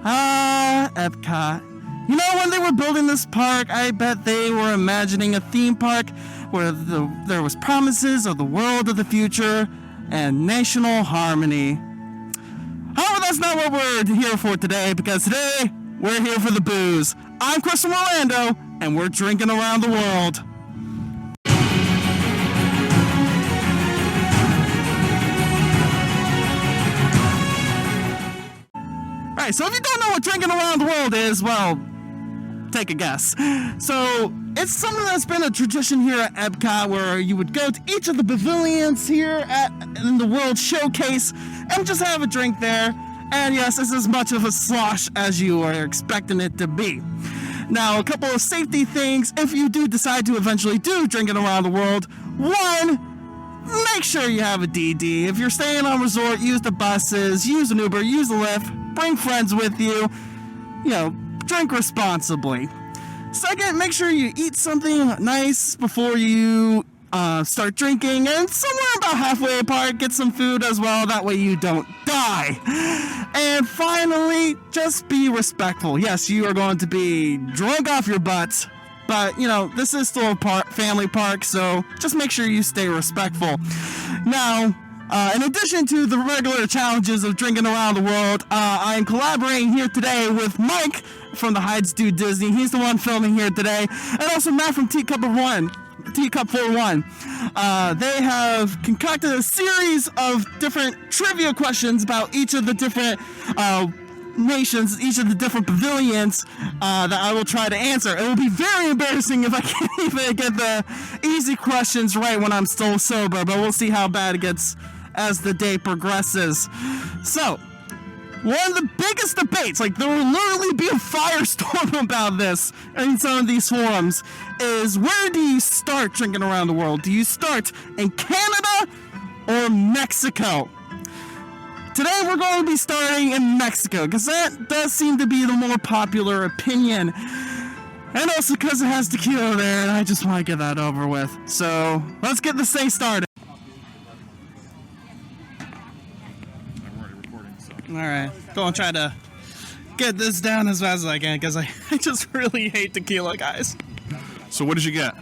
EPCOT. You know, when they were building this park, I bet they were imagining a theme park where there was promises of the world of the future and national harmony. However, that's not what we're here for today, because today we're here for the booze. I'm Chris from Orlando, and we're drinking around the world. Alright, so if you don't know what drinking around the world is, well, take a guess. So, it's something that's been a tradition here at EPCOT, where you would go to each of the pavilions here in the World Showcase and just have a drink there. And yes, it's as much of a slosh as you are expecting it to be. Now, a couple of safety things if you do decide to eventually do drinking around the world. One, make sure you have a DD. If you're staying on resort, use the buses, use an Uber, use a Lyft, bring friends with you. You know, drink responsibly. Second, make sure you eat something nice before you start drinking, and somewhere about halfway apart, get some food as well. That way you don't die. And finally, just be respectful. Yes, you are going to be drunk off your butts, but you know, this is still a family park, so just make sure you stay respectful. Now, in addition to the regular challenges of drinking around the world, I am collaborating here today with Mike from the Hides Do Disney. He's the one filming here today, and also Matt from Teacup for One. They have concocted a series of different trivia questions about each of the different nations, each of the different pavilions that I will try to answer. It will be very embarrassing if I can't even get the easy questions right when I'm still sober, but we'll see how bad it gets as the day progresses. So, one of the biggest debates, like there will literally be a firestorm about this in some of these forums, is where do you start drinking around the world? Do you start in Canada or Mexico? Today we're going to be starting in Mexico, because that does seem to be the more popular opinion. And also because it has tequila there, and I just want to get that over with. So, let's get this thing started. Alright, gonna try to get this down as fast as I can, because I just really hate tequila, guys. So what did you get?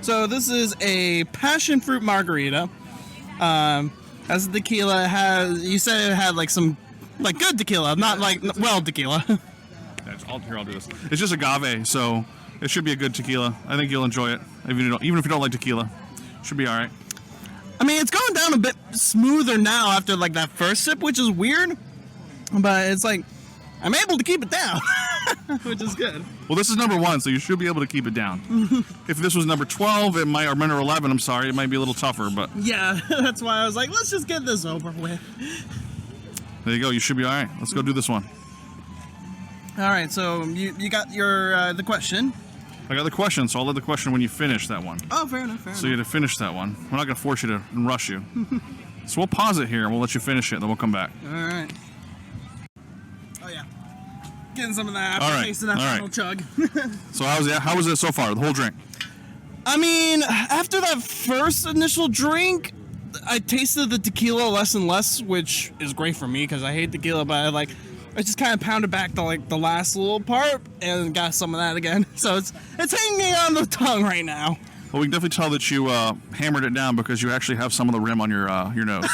So this is a passion fruit margarita. As the tequila you said it had like some, like good tequila, not like well tequila. Yeah, I'll do this. It's just agave, so it should be a good tequila. I think you'll enjoy it, even if you don't like tequila. Should be alright. I mean, it's going down a bit smoother now after like that first sip, which is weird, but it's like I'm able to keep it down, which is good. Well, this is number 1, so you should be able to keep it down. If this was number 12, or number 11, I'm sorry, it might be a little tougher, but yeah, that's why I was like, let's just get this over with. There you go. You should be all right. Let's go do this one. All right. So you got your the question. I got the question, so I'll let the question when you finish that one. Oh, fair enough. So you have to finish that one. We're not going to force you to rush you. So we'll pause it here, and we'll let you finish it, then we'll come back. All right. Oh, yeah. Getting some of that after tasting that final chug. So how was it so far, the whole drink? I mean, after that first initial drink, I tasted the tequila less and less, which is great for me because I hate tequila, but I just kind of pounded back the last little part and got some of that again. So it's hanging on the tongue right now. Well, we can definitely tell that you hammered it down because you actually have some of the rim on your nose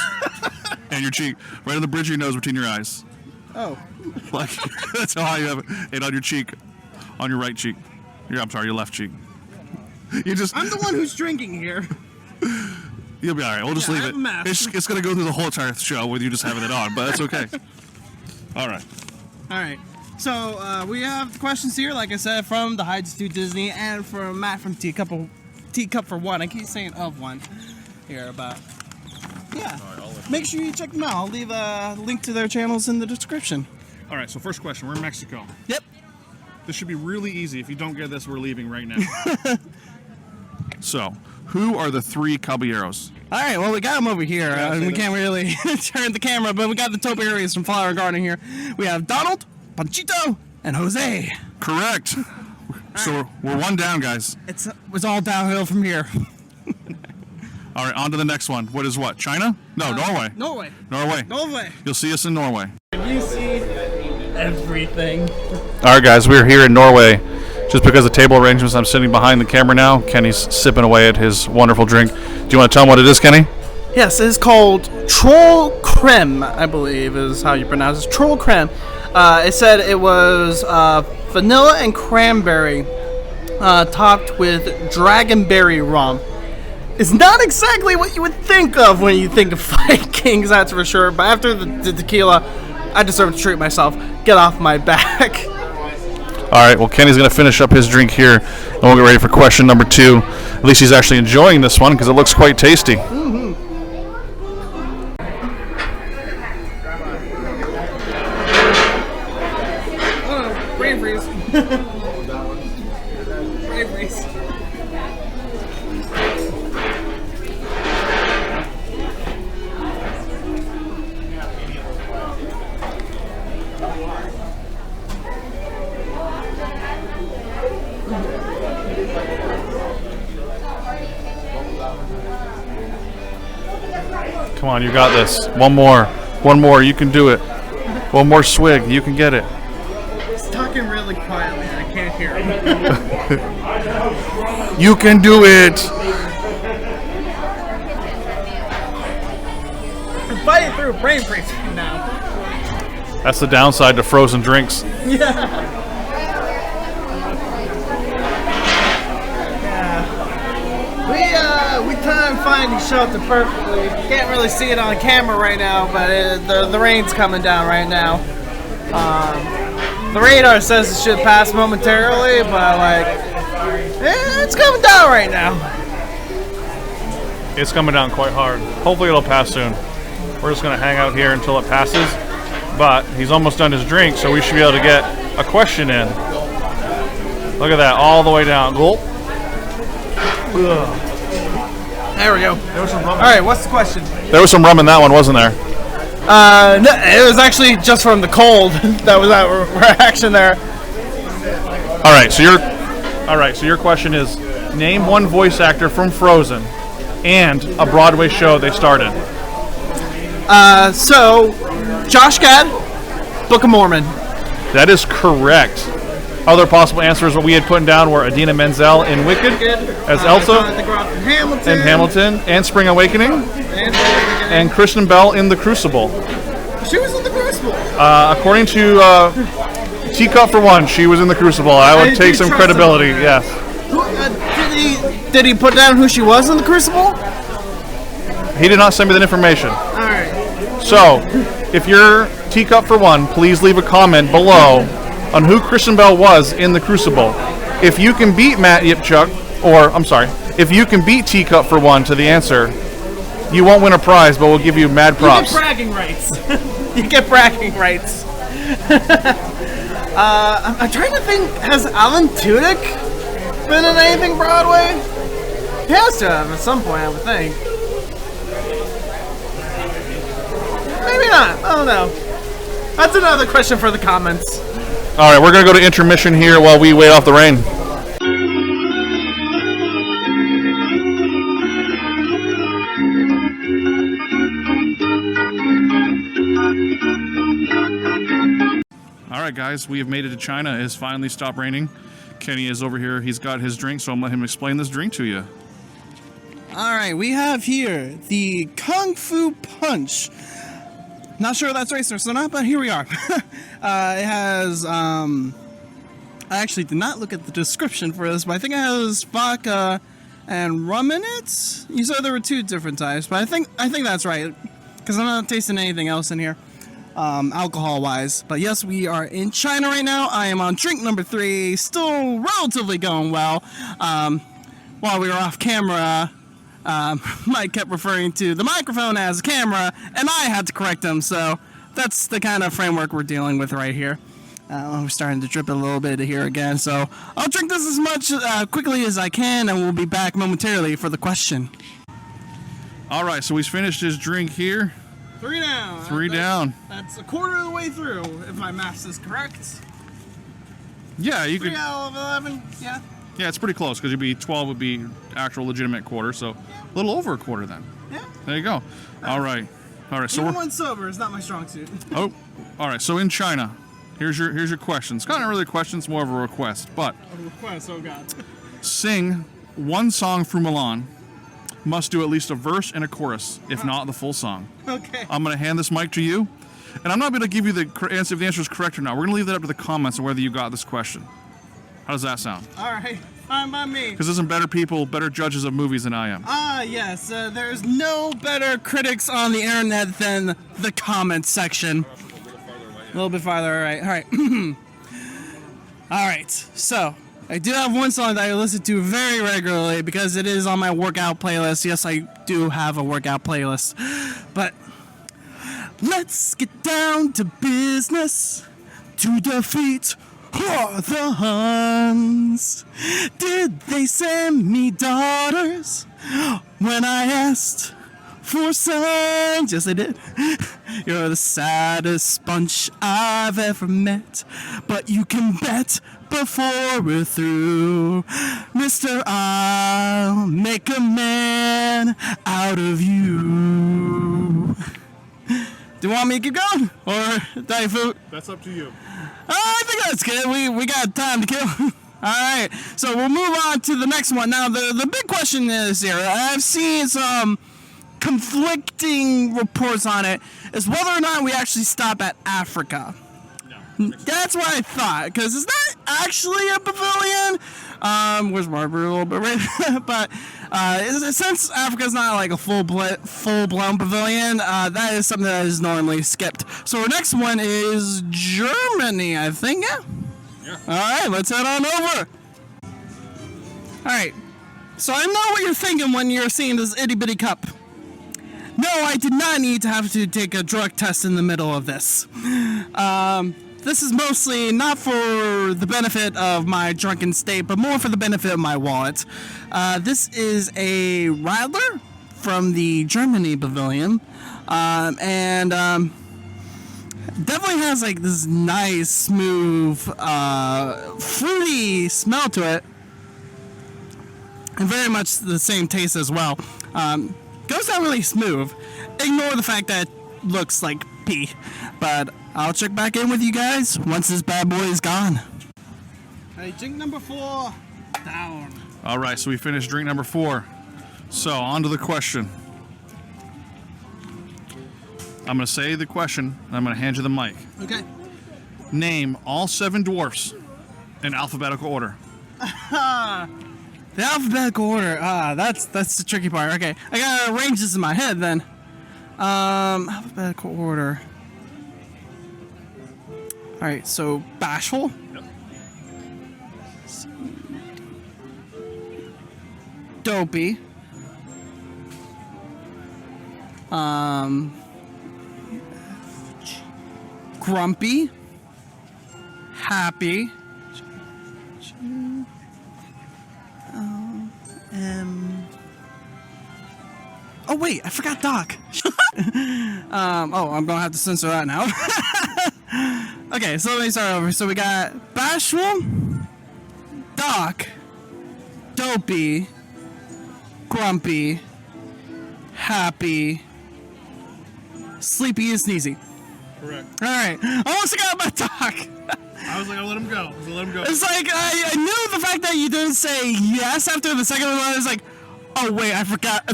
and your cheek, right on the bridge of your nose between your eyes. Oh, like that's how you have it on your cheek, on your right cheek. Your left cheek. I'm the one who's drinking here. You'll be all right. We'll just leave it. It's going to go through the whole entire show with you just having it on, but that's okay. All right. So we have questions here, like I said, from the Hides Do Disney and from Matt from Teacup for One. I keep saying of one here, but yeah. Right, make sure you check them out. I'll leave a link to their channels in the description. All right. So first question. We're in Mexico. Yep. This should be really easy. If you don't get this, we're leaving right now. So, who are the three caballeros? All right, well, we got them over here. We can't really turn the camera, but we got the topiaries from Flower Garden here. We have Donald, Panchito, and Jose. Correct. So we're one down, guys. It's all downhill from here. All right, on to the next one. What is what? China? No, Norway. Norway. Norway. Norway. You'll see us in Norway. You see everything. All right, guys, we're here in Norway. Just because of table arrangements, I'm sitting behind the camera now. Kenny's sipping away at his wonderful drink. Do you want to tell him what it is, Kenny? Yes, it's called Troll Creme, I believe is how you pronounce it. Troll Creme. It said it was vanilla and cranberry topped with dragonberry rum. It's not exactly what you would think of when you think of Vikings, that's for sure. But after the tequila, I deserve to treat myself. Get off my back. All right, well, Kenny's going to finish up his drink here, and we'll get ready for question number 2. At least he's actually enjoying this one because it looks quite tasty. Mm-hmm. Oh, brain freeze. Brain freeze. Come on, you got this. One more. One more. You can do it. One more swig. You can get it. He's talking really quietly. I can't hear him. You can do it. I'm fighting through brain freeze now. That's the downside to frozen drinks. Yeah. We timed finding shelter perfectly. Can't really see it on camera right now, but the rain's coming down right now. The radar says it should pass momentarily, but it's coming down right now. It's coming down quite hard. Hopefully it'll pass soon. We're just going to hang out here until it passes. But he's almost done his drink, so we should be able to get a question in. Look at that, all the way down. Gulp. Ugh. There we go. There was some rum. All right, what's the question? There was some rum in that one, wasn't there? No, it was actually just from the cold that was that reaction there. All right, so your question is, name one voice actor from Frozen and a Broadway show they started. So Josh Gad, Book of Mormon. That is correct. Other possible answers what we had put down were Idina Menzel in Wicked as Elsa, in Hamilton, and Spring Awakening, and Kristen Bell in The Crucible. She was in The Crucible. According to Teacup for One, she was in The Crucible. I would take some credibility. Yes. Did he put down who she was in The Crucible? He did not send me that information. All right. So, if you're Teacup for One, please leave a comment below on who Kristen Bell was in The Crucible. If you can beat Matt Yipchuk, if you can beat Teacup for One to the answer, you won't win a prize, but we'll give you mad props. You get bragging rights. You get bragging rights. I'm trying to think, has Alan Tudyk been in anything Broadway? He has to have at some point, I would think. Maybe not. I don't know. That's another question for the comments. All right, we're going to go to intermission here while we wait off the rain. All right, guys, we have made it to China. It has finally stopped raining. Kenny is over here. He's got his drink, so I'm going to let him explain this drink to you. All right, we have here the Kung Fu Punch. Not sure if that's racist or not, but here we are. It has, I actually did not look at the description for this, but I think it has vodka and rum in it. You said there were 2 different types, but I think that's right, because I'm not tasting anything else in here, alcohol-wise. But yes, we are in China right now. I am on drink number 3, still relatively going well. While we were off camera, Mike kept referring to the microphone as a camera, and I had to correct him, so that's the kind of framework we're dealing with right here. We're starting to drip a little bit here again, so I'll drink this as much quickly as I can, and we'll be back momentarily for the question. All right, so he's finished his drink here. 3 down. 3 down. That's a quarter of the way through, if my math is correct. Yeah, you 3 could. 3 out of 11, yeah. Yeah, it's pretty close, because 12 would be actual legitimate quarter, so a little over a quarter then. Yeah. There you go. All right. So even when sober is not my strong suit. Oh, all right. So in China, Here's your question. It's not really a question, it's more of a request. But A request, oh god. sing one song from Milan. Must do at least a verse and a chorus, if not the full song. Okay. I'm going to hand this mic to you, and I'm not going to give you the answer if the answer is correct or not. We're going to leave that up to the comments on whether you got this question. How does that sound? All right, fine by me. Because there's some better people, better judges of movies than I am. Yes, there's no better critics on the internet than the comment section. A little bit farther, all right. All right, so I do have one song that I listen to very regularly because it is on my workout playlist. Yes, I do have a workout playlist. But let's get down to business to defeat the Huns. Did they send me daughters when I asked for sons? Yes, they did. You're the saddest bunch I've ever met, but you can bet before we're through, Mister, I'll make a man out of you. Do you want me to keep going, or Daifu? That's up to you. I think that's good. We got time to kill. All right, so we'll move on to the next one. Now, the big question is here. I've seen some conflicting reports on it, is whether or not we actually stop at Africa. That's what I thought, because it's not actually a pavilion. Where's Margarita a little bit, right? But since Africa's not like a full-blown pavilion, that is something that is normally skipped. So our next one is Germany, I think, yeah? All right, let's head on over. All right, so I know what you're thinking when you're seeing this itty-bitty cup. No, I did not need to have to take a drug test in the middle of this. This is mostly not for the benefit of my drunken state, but more for the benefit of my wallet. This is a Radler from the Germany Pavilion, and definitely has like this nice, smooth, fruity smell to it, and very much the same taste as well. Goes down really smooth. Ignore the fact that it looks like pee, but I'll check back in with you guys once this bad boy is gone. Hey, drink number 4 down. All right, so we finished drink number 4. So on to the question. I'm going to say the question, and I'm going to hand you the mic. Okay. Name all 7 dwarfs in alphabetical order. The alphabetical order. That's the tricky part. Okay, I gotta arrange this in my head then. Alphabetical order. All right, so Bashful. Yep. Dopey. Grumpy. Happy. Oh wait, I forgot Doc. I'm gonna have to censor that now. Okay, so let me start over. So we got Bashful, Doc, Dopey, Grumpy, Happy, Sleepy and Sneezy. Correct. All right, I almost forgot about Doc. I was like, I'll let him go. It's like I knew the fact that you didn't say yes after the second one. I was like, oh wait, I forgot.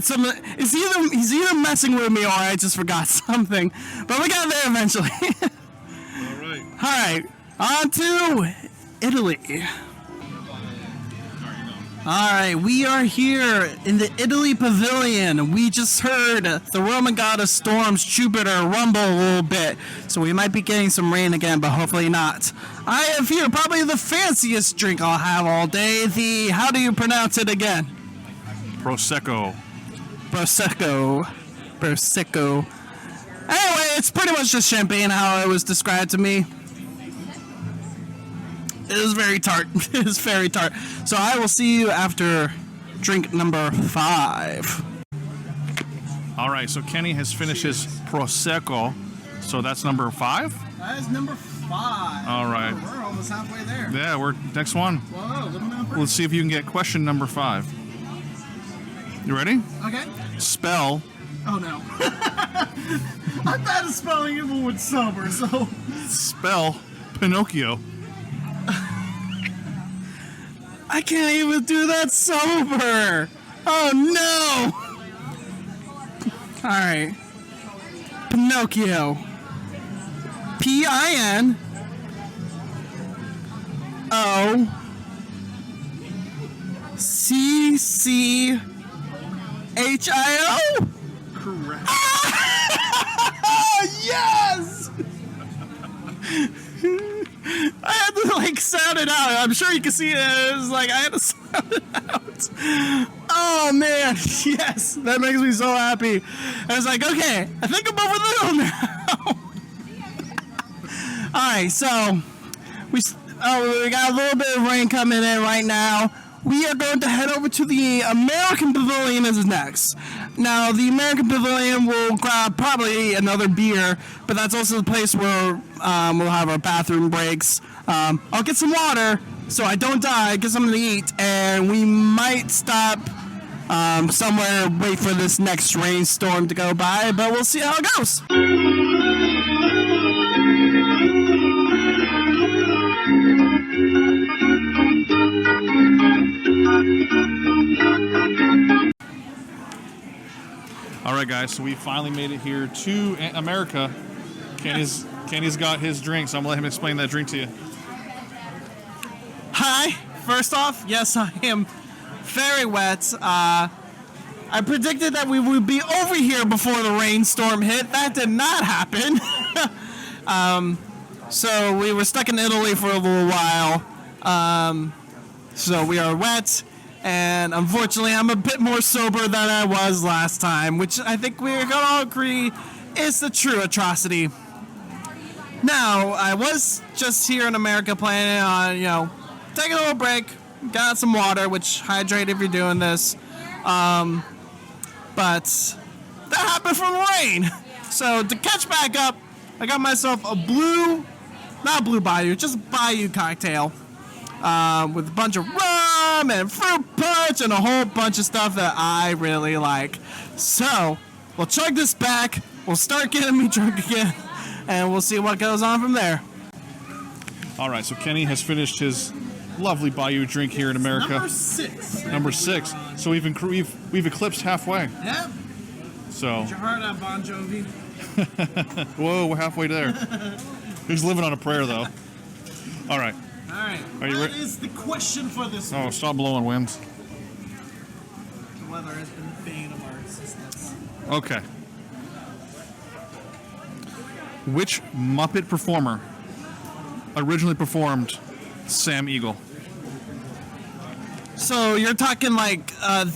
He's either messing with me or I just forgot something. But we got there eventually. All right. All right, on to Italy. All right, we are here in the Italy Pavilion. We just heard the Roman god of storms, Jupiter, rumble a little bit. So we might be getting some rain again, but hopefully not. I have here probably the fanciest drink I'll have all day. How do you pronounce it again? Prosecco. Anyway, it's pretty much just champagne, how it was described to me. It is very tart. It is very tart. So I will see you after drink number 5. All right, so Kenny has finished his Prosecco. So that's number 5? That is number 5. All right. We're almost halfway there. Yeah, we're next one. Whoa, little number. Let's see if you can get question number 5. You ready? Okay. Spell. Oh no. I'm bad at spelling even when sober, so. Spell Pinocchio. I can't even do that sober. Oh no! Alright. Pinocchio. Pinocchio. Correct. Yes! I had to like sound it out. I'm sure you can see it. It was like I had to sound it out. Oh man, yes, that makes me so happy. I was like, okay, I think I'm over the hill now. All right, so we got a little bit of rain coming in right now. We are going to head over to the American Pavilion as next. Now, the American Pavilion will grab probably another beer, but that's also the place where we'll have our bathroom breaks. I'll get some water so I don't die, get something to eat, and we might stop somewhere, wait for this next rainstorm to go by, but we'll see how it goes. All right, guys. So we finally made it here to America. Kenny's got his drink, so I'm gonna let him explain that drink to you. Hi. First off, yes, I am very wet. I predicted that we would be over here before the rainstorm hit. That did not happen. So we were stuck in Italy for a little while. So we are wet, and unfortunately I'm a bit more sober than I was last time, which I think we're going to all agree is the true atrocity. Now, I was just here in America planning on, taking a little break, got some water, which hydrate if you're doing this. But that happened from rain. So to catch back up, I got myself a not blue bayou, just bayou cocktail. With a bunch of rum and fruit punch and a whole bunch of stuff that I really like. So, we'll chug this back, we'll start getting me drunk again, and we'll see what goes on from there. All right, so Kenny has finished his lovely Bayou drink here in America. Number six. So we've eclipsed halfway. Yep. So. Get your heart out, Bon Jovi. Whoa, we're halfway there. He's living on a prayer, though. All right. All right. Are you What is the question for this week? Oh, stop blowing winds. The weather has been the bane of our existence. Okay. Which Muppet performer originally performed Sam Eagle? So you're talking like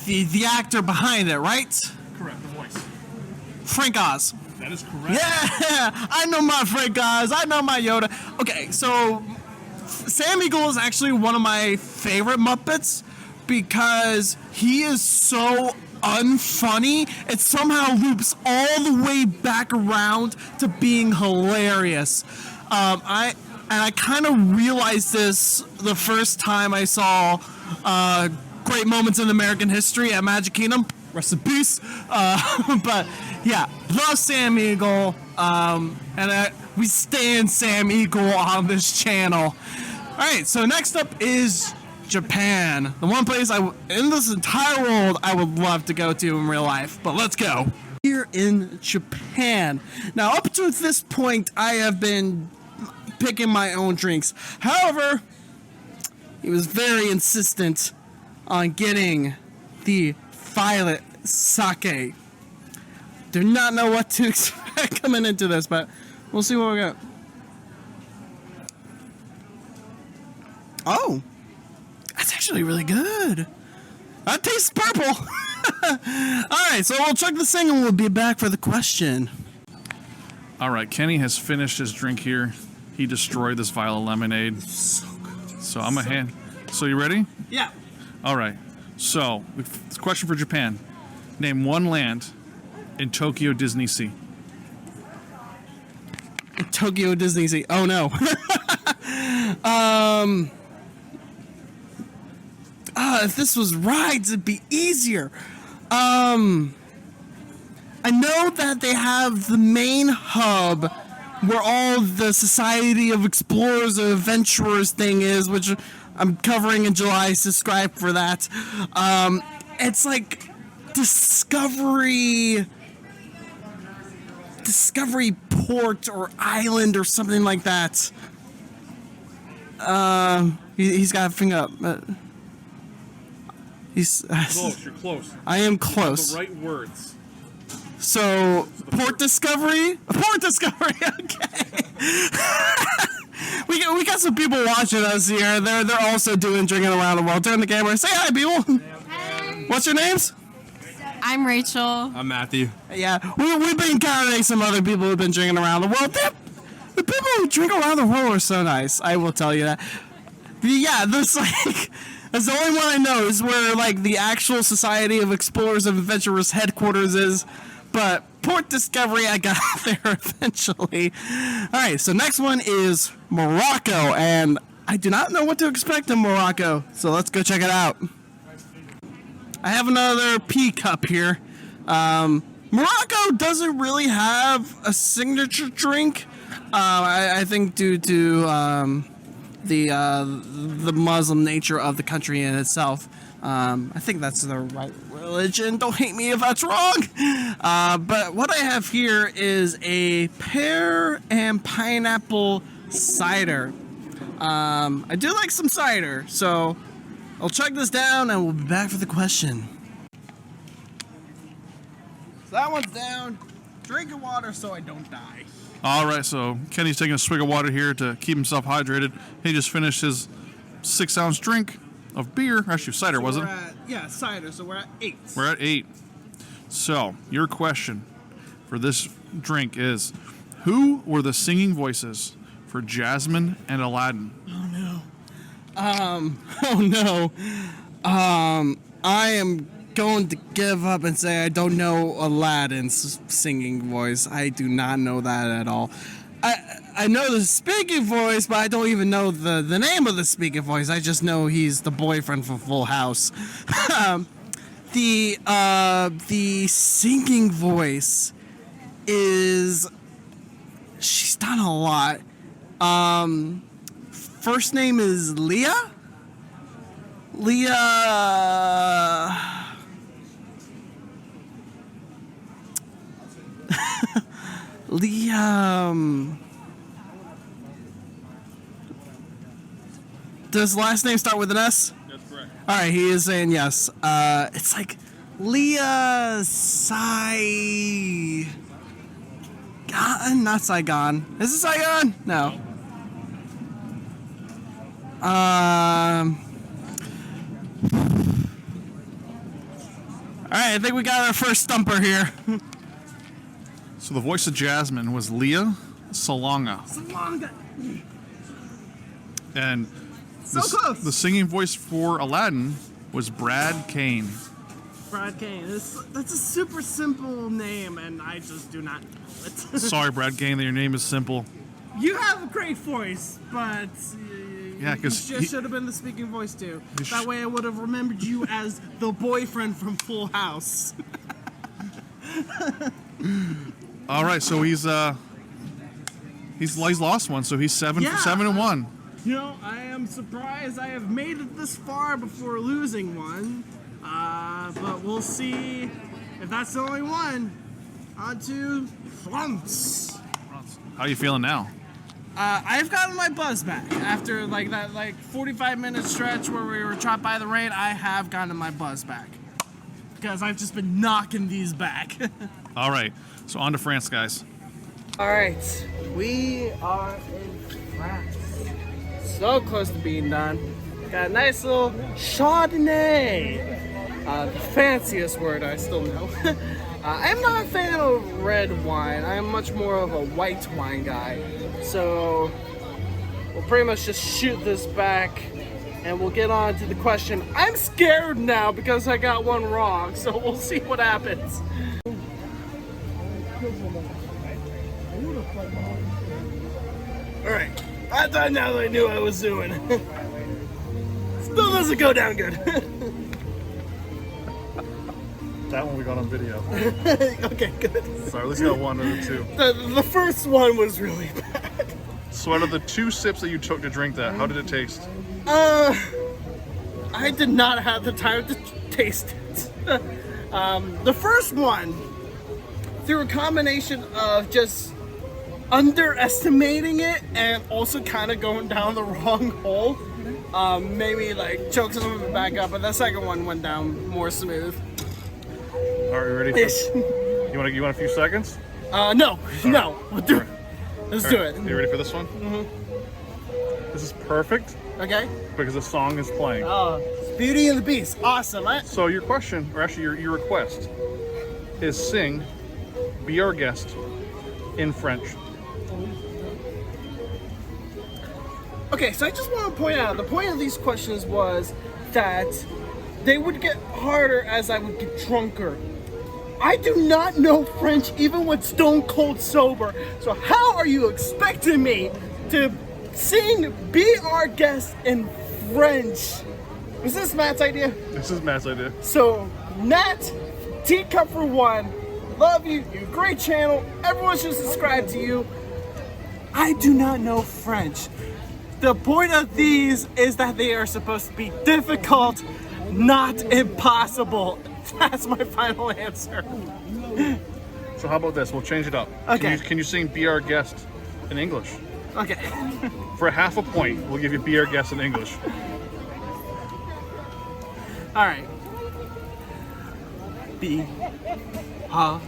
the actor behind it, right? Correct, the voice. Frank Oz. That is correct. Yeah, I know my Frank Oz. I know my Yoda. Okay, so Sam Eagle is actually one of my favorite Muppets because he is so unfunny. It somehow loops all the way back around to being hilarious. I kind of realized this the first time I saw Great Moments in American History at Magic Kingdom. Rest in peace. But yeah, love Sam Eagle. And we stand Sam Eagle on this channel. All right, so next up is Japan. The one place in this entire world I would love to go to in real life. But let's go. Here in Japan. Now, up to this point, I have been picking my own drinks. However, he was very insistent on getting the violet sake. Do not know what to expect coming into this, but we'll see what we got. Oh, that's actually really good. That tastes purple. Alright, so we'll check this thing and we'll be back for the question. Alright, Kenny has finished his drink here. He destroyed this vial of lemonade. So good. So I'm a hand. So you ready? Yeah. Alright. So, question for Japan. Name one land in Tokyo Disney Sea. Tokyo Disney Sea. Oh no. If this was rides, it'd be easier. I know that they have the main hub where all the Society of Explorers and Adventurers thing is, which I'm covering in July. Subscribe for that. It's like Discovery Port or Island or something like that. He's got a finger up. He's Close, you're close. I am close. The right words. So, Port Discovery? Port Discovery, okay. we got some people watching us here. They're also doing Drinking Around the World. Turn the camera. Say hi, people. Hi. What's your names? I'm Rachel. I'm Matthew. Yeah, we've been encountering some other people who've been drinking around the world. The people who drink around the world are so nice. I will tell you that. But yeah, there's like... That's the only one I know is where like the actual Society of Explorers and Adventurers headquarters is. But Port Discovery, I got there eventually. Alright, so next one is Morocco, and I do not know what to expect in Morocco, so let's go check it out. I have another pea cup here. Morocco doesn't really have a signature drink. I think due to the Muslim nature of the country in itself. I think that's the right religion. Don't hate me if that's wrong. But what I have here is a pear and pineapple cider. I do like some cider, so I'll chug this down and we'll be back for the question. So that one's down. Drinking water so I don't die. All right, so Kenny's taking a swig of water here to keep himself hydrated. He just finished his 6-ounce drink of beer. Actually, cider, So wasn't we're it? at, yeah, cider. So we're at 8. We're at 8. So, your question for this drink is, who were the singing voices for Jasmine and Aladdin? I am going to give up and say I don't know Aladdin's singing voice. I do not know that at all. I know the speaking voice, but I don't even know the name of the speaking voice. I just know he's the boyfriend from Full House. The singing voice is... She's done a lot. First name is Leah? Does last name start with an S? That's correct. Alright, he is saying yes. It's like Leah Saigon? Not Saigon. Is it Saigon? No. Alright, I think we got our first stumper here. So the voice of Jasmine was Leah Salonga. And So close. the singing voice for Aladdin was Brad Kane. Brad Kane. That's a super simple name, and I just do not know it. Sorry, Brad Kane, that your name is simple. You have a great voice, but Yeah, 'cause you he- just should have been the speaking voice too. You That way I would have remembered you as the boyfriend from Full House. All right, so he's lost one, so he's 7-1. You know, I am surprised I have made it this far before losing one. But we'll see if that's the only one. On to France. How you feeling now? I've gotten my buzz back after that 45-minute stretch where we were trapped by the rain. I have gotten my buzz back because I've just been knocking these back. All right, so on to France, guys. Alright, we are in France. So close to being done. Got a nice little Chardonnay. The fanciest word I still know. I'm not a fan of red wine. I'm much more of a white wine guy. So we'll pretty much just shoot this back and we'll get on to the question. I'm scared now because I got one wrong, so we'll see what happens. Alright, I thought now that I knew what I was doing. Still doesn't go down good. That one we got on video. Okay, good. So at least got one of the two. The first one was really bad. So out of the 2 sips that you took to drink that, how did it taste? I did not have the time to taste it. The first one, through a combination of just underestimating it and also kind of going down the wrong hole, maybe like choke some of it back up, but the second one went down more smooth. Are you ready? You want a few seconds? No. We'll do it. Let's do it. Are you ready for this one? Mm-hmm. This is perfect Okay. because the song is playing. Oh, Beauty and the Beast. Awesome. So your question, or actually your request, is sing Be Our Guest in French. Okay, so I just want to point out, the point of these questions was that they would get harder as I would get drunker. I do not know French even when stone cold sober. So how are you expecting me to sing Be Our Guest in French? Was this Matt's idea? This is Matt's idea. So, Matt, Teacup for One, love you, you're a great channel, everyone should subscribe to you. I do not know French. The point of these is that they are supposed to be difficult, not impossible. That's my final answer. So how about this? We'll change it up. Okay. Can you sing Be Our Guest in English? Okay. For half a point, we'll give you Be Our Guest in English. Alright. Be our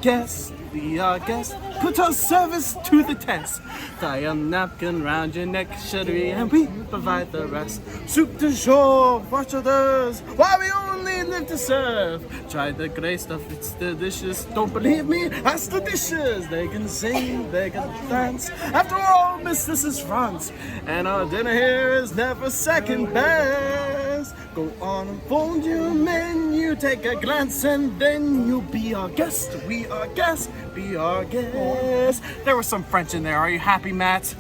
guest, be our guest, put our service to the test. Tie a napkin round your neck, shuddery, and we provide the rest. Soup du jour, watch others, why we only live to serve. Try the great stuff, it's delicious. Don't believe me? Ask the dishes. They can sing, they can dance. After all, miss, this is France, and our dinner here is never second best. Go on and fold your menu, take a glance, and then you'll be our guest. We are guests, be our guest. There was some French in there. Are you happy, Matt?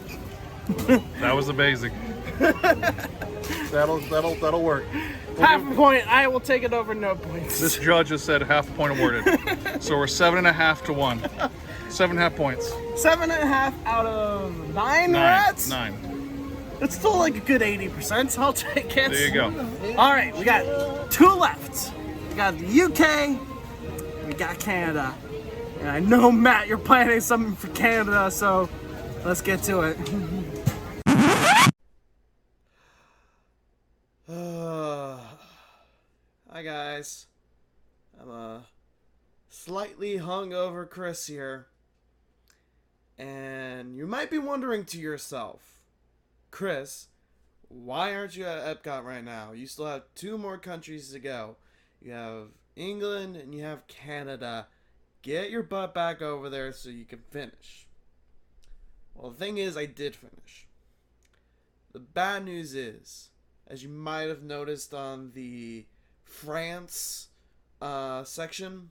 That was amazing. That'll work. Half a point. I will take it over no points. This judge has said half a point awarded. So we're 7.5 to 1. 7.5 points. 7.5 out of 9 rats? 9. It's still like a good 80%. I'll take it. There you go. All right, we got 2 left. We got the UK. We got Canada. And I know, Matt, you're planning something for Canada, so let's get to it. Hi, guys. I'm a slightly hungover Chris here. And you might be wondering to yourself, Chris, why aren't you at EPCOT right now? You still have 2 more countries to go. You have England and you have Canada. Get your butt back over there so you can finish. Well, the thing is, I did finish. The bad news is, as you might have noticed on the France section,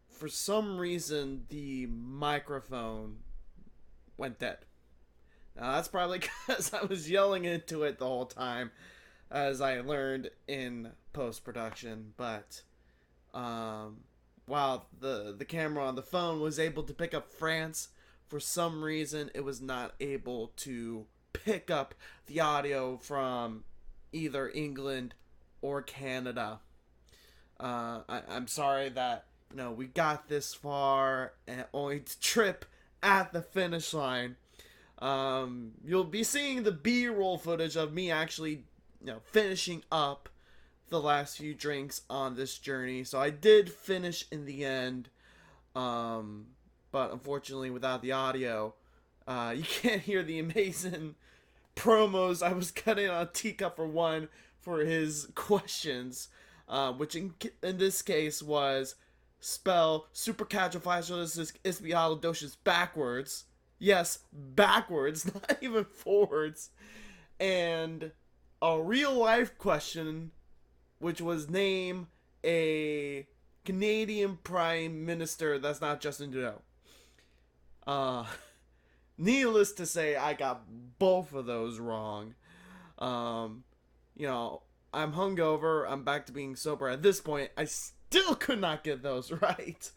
for some reason the microphone went dead. Now that's probably because I was yelling into it the whole time, as I learned in post-production, but while the camera on the phone was able to pick up France, for some reason it was not able to pick up the audio from either England or Canada. I'm sorry that, you know, we got this far and only to trip at the finish line. You'll be seeing the B-roll footage of me actually, you know, finishing up the last few drinks on this journey. So I did finish in the end, but unfortunately without the audio, you can't hear the amazing promos I was cutting on Teacup for One for his questions, which in this case was spell supercalifragilisticexpialidocious backwards. Yes, backwards, not even forwards. And a real life question, which was name a Canadian Prime Minister that's not Justin Trudeau. Needless to say, I got both of those wrong. You know, I'm hungover. I'm back to being sober. At this point, I still could not get those right.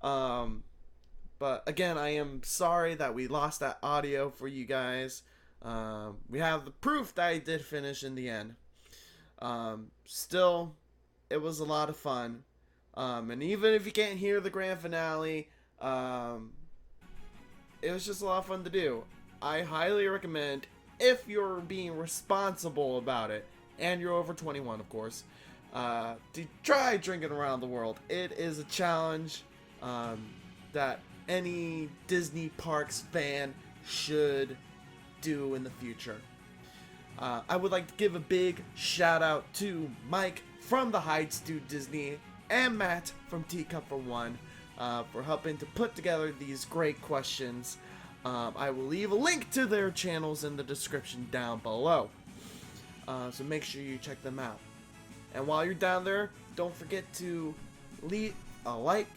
But again, I am sorry that we lost that audio for you guys. We have the proof that I did finish in the end. Still, it was a lot of fun. And even if you can't hear the grand finale, it was just a lot of fun to do. I highly recommend, if you're being responsible about it, and you're over 21, of course, to try drinking around the world. It is a challenge that any Disney Parks fan should do in the future. I would like to give a big shout out to Mike from the Heights to Disney and Matt from Teacup for One for helping to put together these great questions. I will leave a link to their channels in the description down below. So make sure you check them out. And while you're down there, don't forget to leave a like,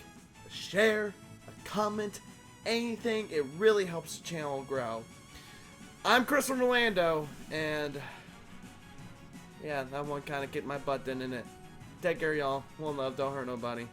a share, a comment, anything. It really helps the channel grow. I'm Chris from Orlando, and yeah, that one kind of kicked my butt, didn't it? Take care, y'all. One love, don't hurt nobody.